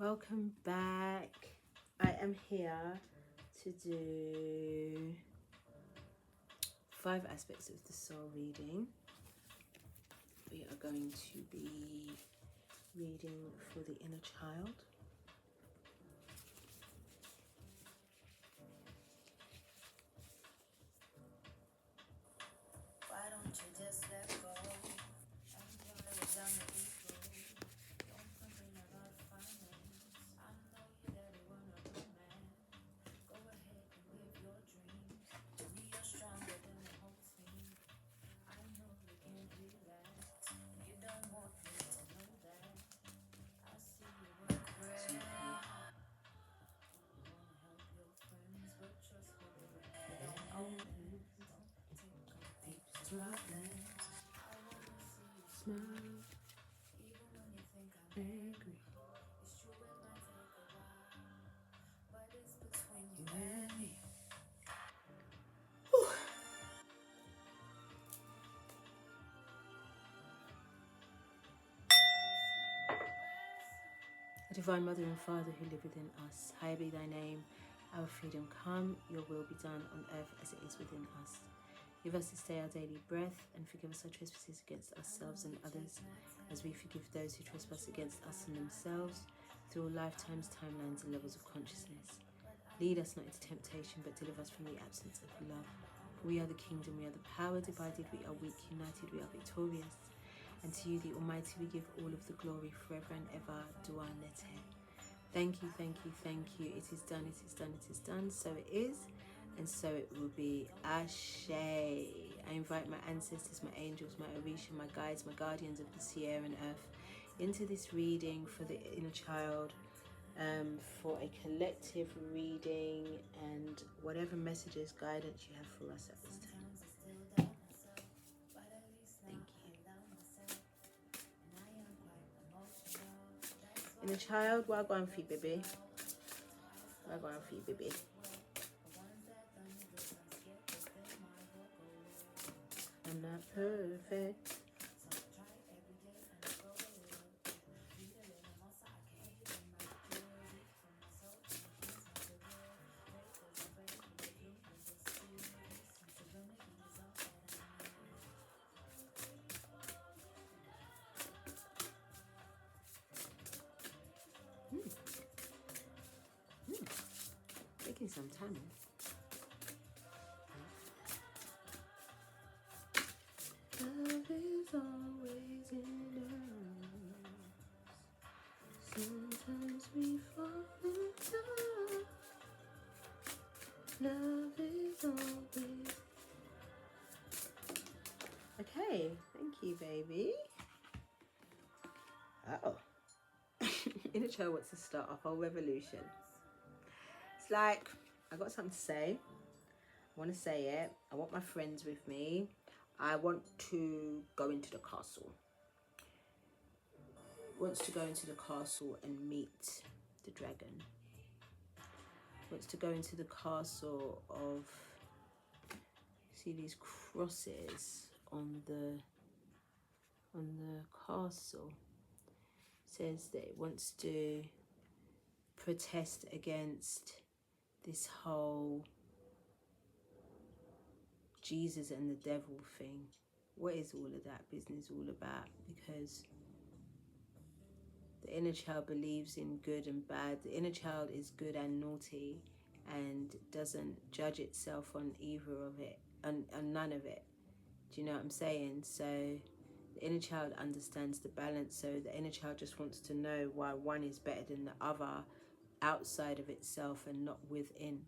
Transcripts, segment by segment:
Welcome back. I am here to do 5 aspects of the soul reading. We are going to be reading for the inner child. Why don't you just let go? Enjoy the journey we go. Don't complain about finance. I know you daddy wanna romance. Go ahead and live your dreams. We are stronger than the whole team. I know you can't relax. You don't want me to know that. I see you work great. You wanna help your friends, but trust me, baby, they don't own it. Don't take on people's problems. I wanna see you smile, even when you think I'm angry. It's true, it might take a while, but it's between you and me. Divine Mother and Father who live within us, hallowed be thy name. Our freedom come, your will be done on earth as it is within us. Give us this day our daily bread, and forgive us our trespasses against ourselves and others, as we forgive those who trespass against us and themselves, through all lifetimes, timelines, and levels of consciousness. Lead us not into temptation, but deliver us from the absence of love. For we are the kingdom, we are the power. Divided we are weak, united we are victorious. And to you, the Almighty, we give all of the glory forever and ever. Dua Nete. Thank you, thank you, thank you. It is done, it is done, it is done. So it is, and so it will be. Ashe. I invite my ancestors, my angels, my Orisha, my guides, my guardians of the sea, air and earth into this reading for the inner child, for a collective reading and whatever messages, guidance you have for us at this time. Thank you. Inner child, wagwan fi baby. Wagwan fi baby. I'm not perfect. Taking some time. Love is always in us. Sometimes we fall in love. Love is always. Okay, thank you, baby. Oh. Inner child wants to start a whole revolution. It's like, I got something to say. I want to say it. I want my friends with me. I want to go into the castle. Wants to go into the castle and meet the dragon. Wants to go into the castle of, see these crosses on the castle. Says that it wants to protest against this whole Jesus and the devil thing. What is all of that business all about? Because the inner child believes in good and bad. The inner child is good and naughty and doesn't judge itself on either of it, on none of it. Do you know what I'm saying? So the inner child understands the balance. So the inner child just wants to know why one is better than the other outside of itself and not within.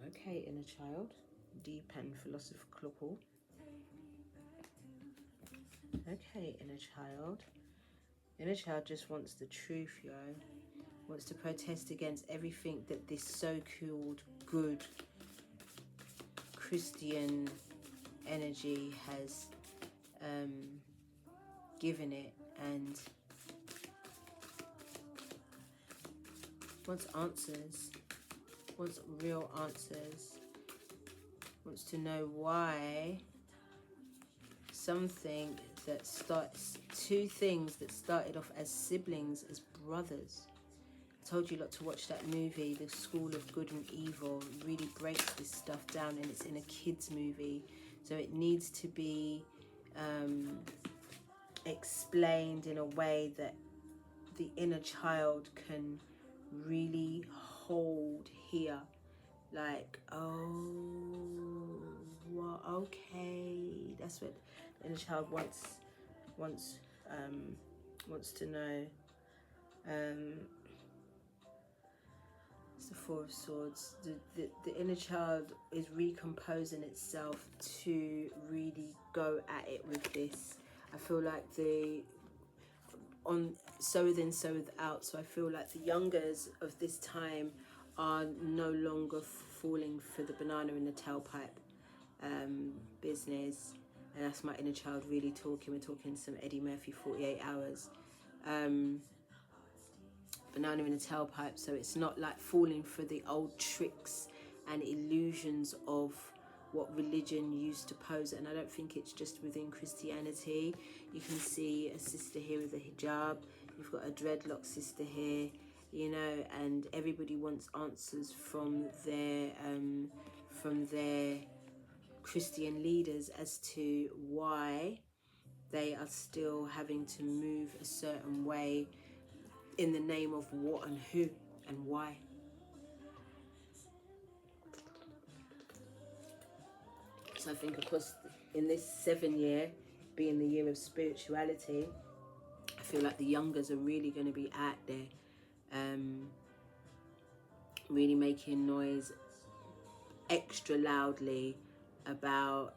Okay, inner child. Deep and philosophical. Okay, inner child. Inner child just wants the truth, yo. Wants to protest against everything that this so-called good Christian energy has given it, and wants answers, wants real answers, wants to know why something that starts, two things that started off as siblings, as brothers. I told you lot to watch that movie, The School of Good and Evil. It really breaks this stuff down, and it's in a kids movie, so it needs to be explained in a way that the inner child can really hold here. Like, oh, well, okay, that's what the inner child wants to know. It's the Four of Swords. The inner child is recomposing itself to really go at it with this. I feel like on so within, so without. So I feel like the youngers of this time are no longer falling for the banana in the tailpipe business. And that's my inner child really talking. We're talking some Eddie Murphy 48 hours. Banana in the tailpipe. So it's not like falling for the old tricks and illusions of what religion used to pose. And I don't think it's just within Christianity. You can see a sister here with a hijab. You've got a dreadlock sister here, you know, and everybody wants answers from their Christian leaders as to why they are still having to move a certain way in the name of what and who and why. So I think, of course, in this 7 year, being the year of spirituality, I feel like the youngers are really going to be out there, really making noise extra loudly about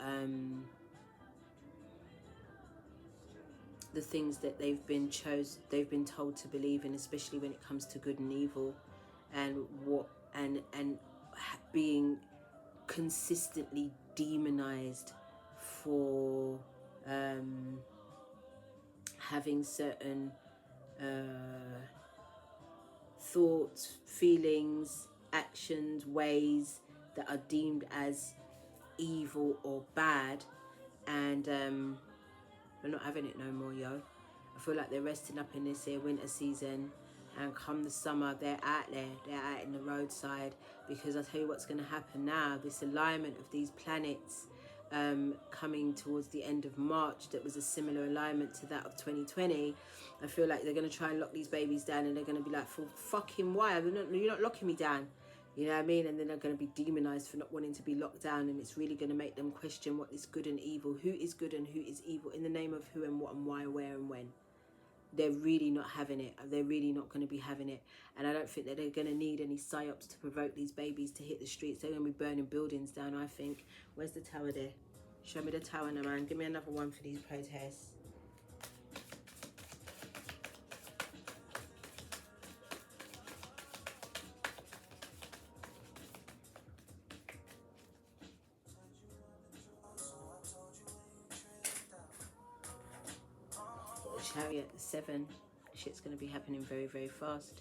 the things that they've been told to believe in, especially when it comes to good and evil, and being consistently demonized for having certain thoughts, feelings, actions, ways that are deemed as evil or bad, and we're not having it no more, yo. I feel like they're resting up in this here winter season, and come the summer, they're out there, they're out in the roadside, because I'll tell you what's going to happen now. This alignment of these planets coming towards the end of March, that was a similar alignment to that of 2020. I feel like they're going to try and lock these babies down, and they're going to be like, for fucking why? You're not locking me down. You know what I mean? And then they're going to be demonized for not wanting to be locked down, and it's really going to make them question what is good and evil, who is good and who is evil, in the name of who and what and why, where and when. They're really not having it. They're really not going to be having it. And I don't think that they're going to need any psyops to provoke these babies to hit the streets. They're going to be burning buildings down, I think. Where's the tower there? Show me the tower now, man. Give me another one for these protests. Chariot 7. Shit's going to be happening very, very fast.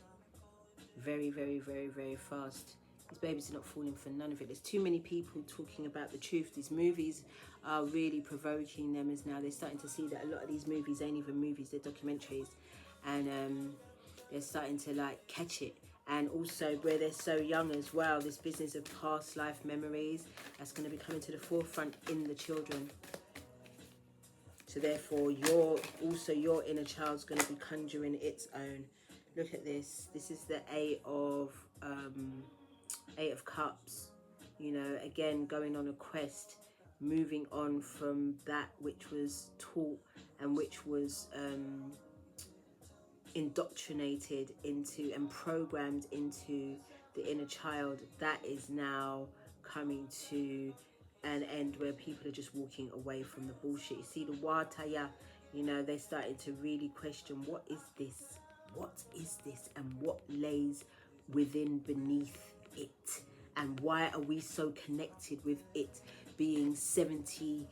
Very, very, very, very fast. These babies are not falling for none of it. There's too many people talking about the truth. These movies are really provoking them, as now they're starting to see that a lot of these movies ain't even movies, they're documentaries. And they're starting to like catch it. And also, where they're so young as well, this business of past life memories, that's going to be coming to the forefront in the children. So therefore, your inner child's going to be conjuring its own. Look at this. This is the Eight of Cups. You know, again, going on a quest, moving on from that which was taught and which was indoctrinated into and programmed into the inner child. That is now coming to an end, where people are just walking away from the bullshit. You see the Wataya, you know, they're starting to really question, what is this? What is this? And what lays within, beneath it? And why are we so connected with it being 70+%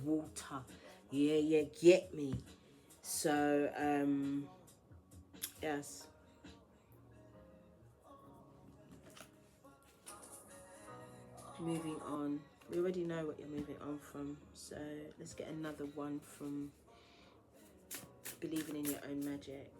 water? Yeah, you get me. So, yes. Moving on. We already know what you're moving on from. So let's get another one from believing in your own magic.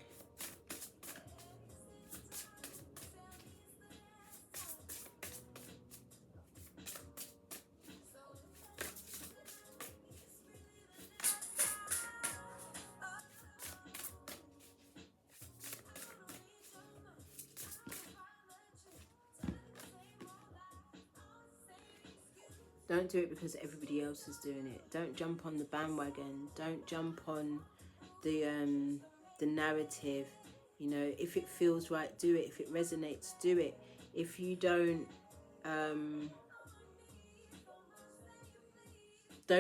Don't do it because everybody else is doing it. Don't jump on the bandwagon. Don't jump on the narrative. You know, if it feels right, do it. If it resonates, do it. If you don't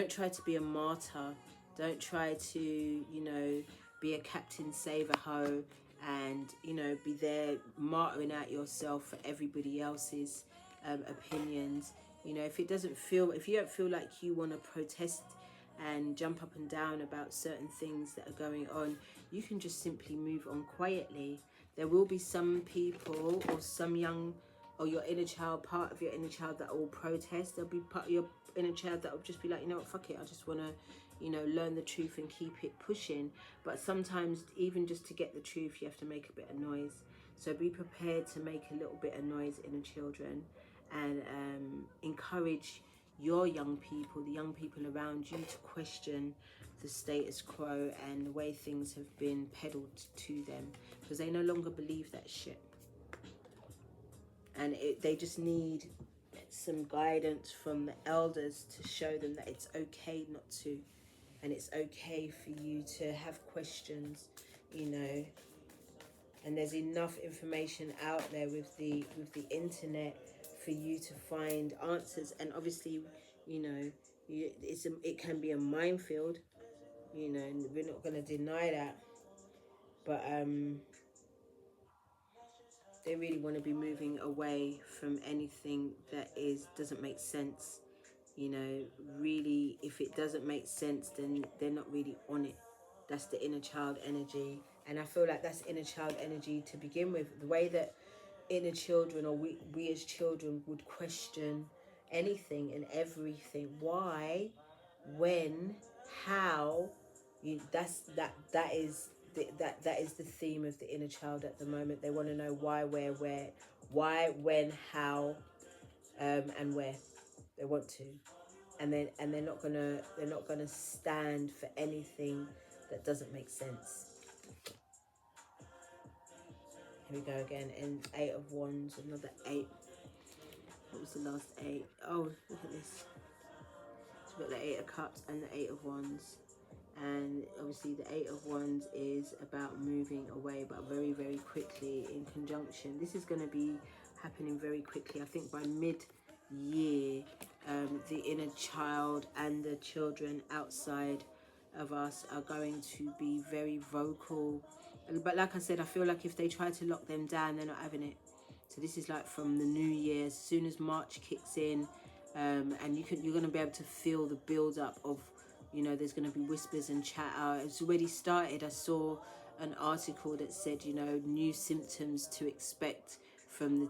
try to be a martyr. Don't try to, you know, be a Captain Save-A-Ho and, you know, be there martyring out yourself for everybody else's opinions. You know, if you don't feel like you want to protest and jump up and down about certain things that are going on, you can just simply move on quietly. There will be some people or some young or your inner child, part of your inner child that will protest. There'll be part of your inner child that will just be like, you know what, fuck it, I just want to, you know, learn the truth and keep it pushing. But sometimes even just to get the truth, you have to make a bit of noise. So be prepared to make a little bit of noise, inner children, and encourage your young people, the young people around you, to question the status quo and the way things have been peddled to them, because they no longer believe that shit. And they just need some guidance from the elders to show them that it's okay not to, and it's okay for you to have questions, you know. And there's enough information out there with the internet for you to find answers. And obviously, you know, it can be a minefield, you know, and we're not going to deny that. But they really want to be moving away from anything that doesn't make sense. You know, really, if it doesn't make sense, then they're not really on it. That's the inner child energy. And I feel like that's inner child energy to begin with. The way that inner children, or we as children, would question anything and everything. Why, when, how, that is the theme of the inner child at the moment. They want to know why, where, why, when, how, and where. They want to, and they're not gonna stand for anything that doesn't make sense. Here we go again. And 8 of Wands, another 8. What was the last 8? Oh, look at this. So we've got the 8 of Cups and the 8 of Wands. And obviously the 8 of Wands is about moving away, but very, very quickly, in conjunction. This is going to be happening very quickly. I think by mid-year, the inner child and the children outside of us are going to be very vocal. But like I said, I feel like if they try to lock them down, they're not having it. So this is like from the new year, as soon as March kicks in, and you're going to be able to feel the build up of, you know, there's going to be whispers and chatter. It's already started. I saw an article that said, you know, new symptoms to expect from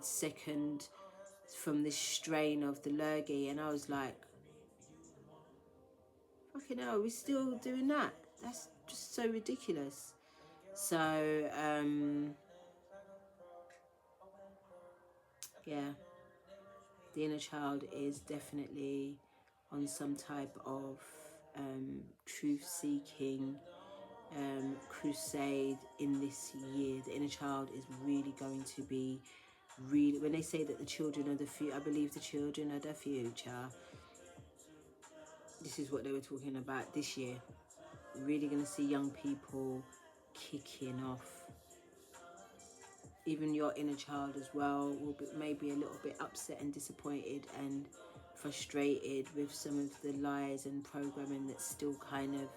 this strain of the lurgy. And I was like, fucking hell, we're still doing that? That's just so ridiculous. So, yeah, the inner child is definitely on some type of truth-seeking crusade in this year. The inner child is really going to be when they say that the children are the future, I believe the children are the future. This is what they were talking about this year. Really going to see young people kicking off. Even your inner child as well will be maybe a little bit upset and disappointed and frustrated with some of the lies and programming that still kind of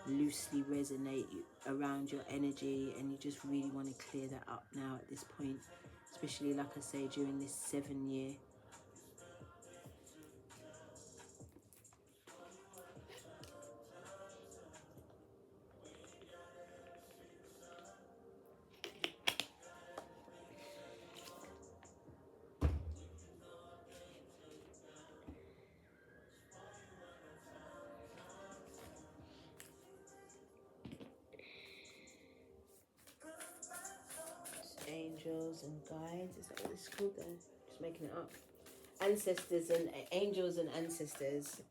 loosely resonate around your energy, and you just really want to clear that up now at this point, especially, like I say, during this 7-year. angels and guides. Is that what it's called then? Just making it up. Ancestors and angels and ancestors.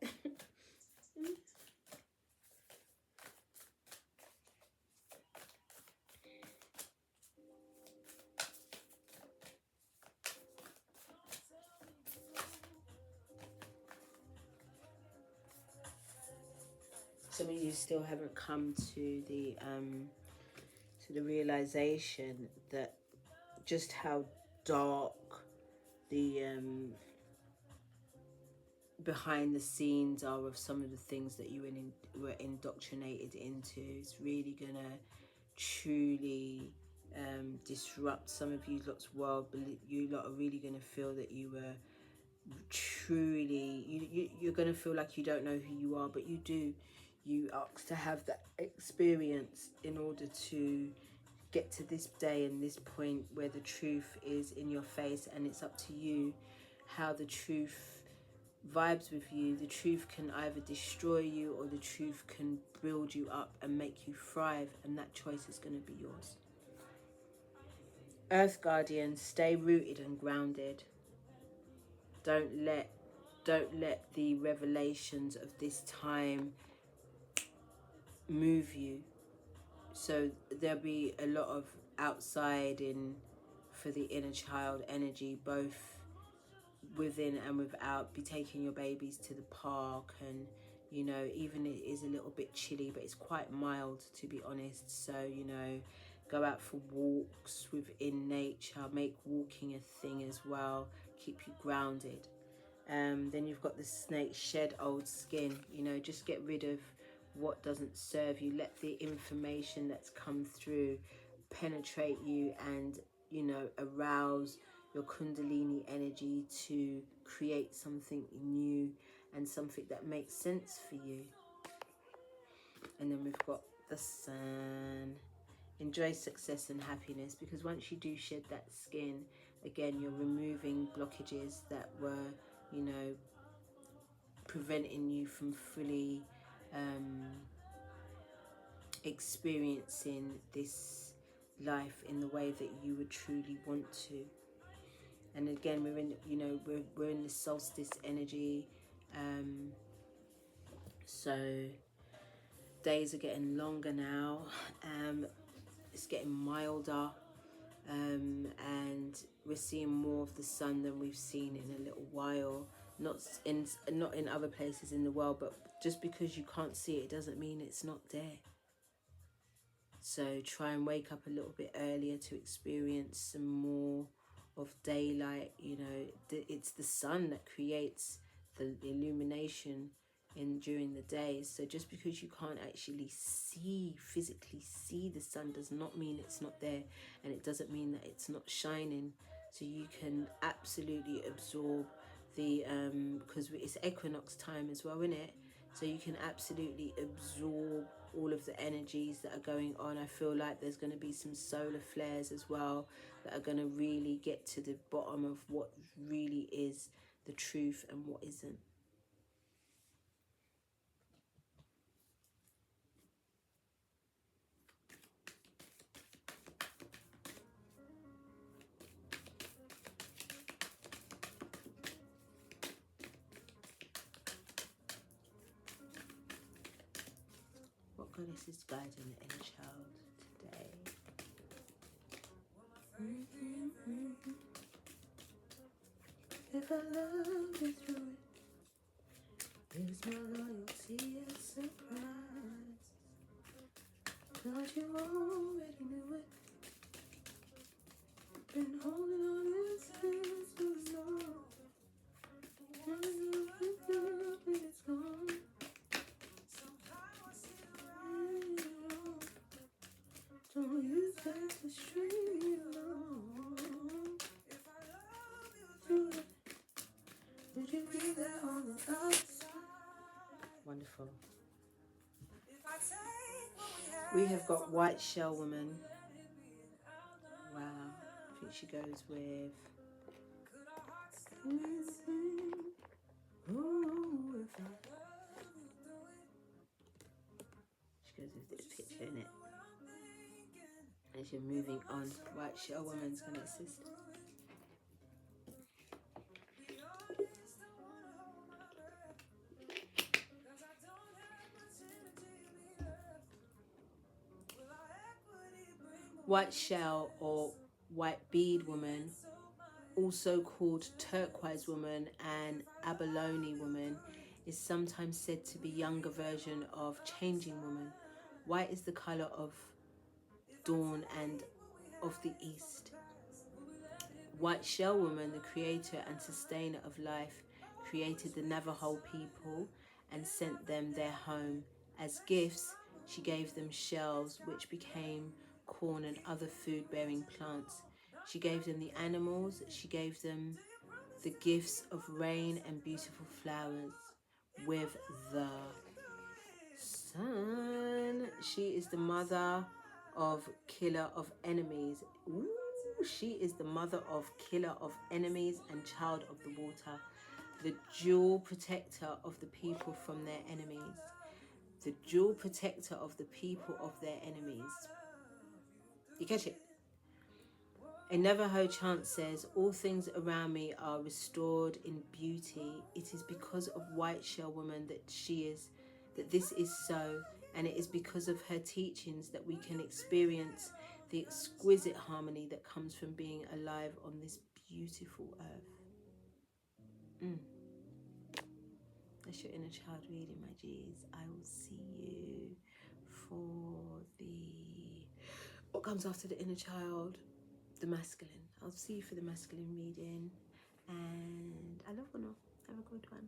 Some of you still haven't come to the realization that just how dark the behind the scenes are of some of the things that you were indoctrinated into. It's really gonna truly disrupt some of you lot's world. You lot are really gonna feel that you were truly, you're gonna feel like you don't know who you are, but you do. You asked to have that experience in order to get to this day and this point where the truth is in your face, and it's up to you how the truth vibes with you. The truth can either destroy you or the truth can build you up and make you thrive, and that choice is going to be yours. Earth Guardians, stay rooted and grounded. Don't let the revelations of this time move you. So there'll be a lot of outside in for the inner child energy, both within and without. Be taking your babies to the park, and you know, even it is a little bit chilly, but it's quite mild, to be honest. So, you know, go out for walks within nature, make walking a thing as well, keep you grounded. Then you've got the snake, shed old skin. You know, just get rid of what doesn't serve you. Let the information that's come through penetrate you and, you know, arouse your kundalini energy to create something new and something that makes sense for you. And then we've got the sun. Enjoy success and happiness, because once you do shed that skin, again, you're removing blockages that were, you know, preventing you from fully experiencing this life in the way that you would truly want to. And again, we're in, you know, we're in the solstice energy, so days are getting longer now. It's getting milder, and we're seeing more of the sun than we've seen in a little while. Not in other places in the world, but just because you can't see it doesn't mean it's not there. So try and wake up a little bit earlier to experience some more of daylight. You know, it's the sun that creates the illumination during the day. So just because you can't actually physically see the sun does not mean it's not there, and it doesn't mean that it's not shining. So you can absolutely absorb the because it's equinox time as well, isn't it? So you can absolutely absorb all of the energies that are going on. I feel like there's going to be some solar flares as well that are going to really get to the bottom of what really is the truth and what isn't. What goddess is guiding the inner child today? If I love you through it, is my loyalty a surprise? Thought you already knew it. Been holding on this since so long. It's gone. Don't use that to string me along. If I love you through it, would you be there on the outside? Wonderful. We have got White Shell Woman. Wow. I think she goes with... Ooh, if I... She goes with this picture, innit? As you're moving on, white shell woman's going to assist. White shell or white bead woman, also called turquoise woman and abalone woman, is sometimes said to be younger version of changing woman. White is the color of dawn and of the east. White shell woman, the creator and sustainer of life, created the Navajo people and sent them their home. As gifts, she gave them shells which became corn and other food-bearing plants. She gave them the animals. She gave them the gifts of rain and beautiful flowers with the sun. She is the mother of killer of enemies. Ooh, she is the mother of killer of enemies and child of the water, the jewel protector of the people from their enemies, the jewel protector of the people of their enemies. You catch it? A Navajo chant says, all things around me are restored in beauty. It is because of white shell woman that this is so, and it is because of her teachings that we can experience the exquisite harmony that comes from being alive on this beautiful earth. That's your inner child reading, my G's. I will see you for what comes after the inner child, the masculine. I'll see you for the masculine reading, and I love you all. Have a good one.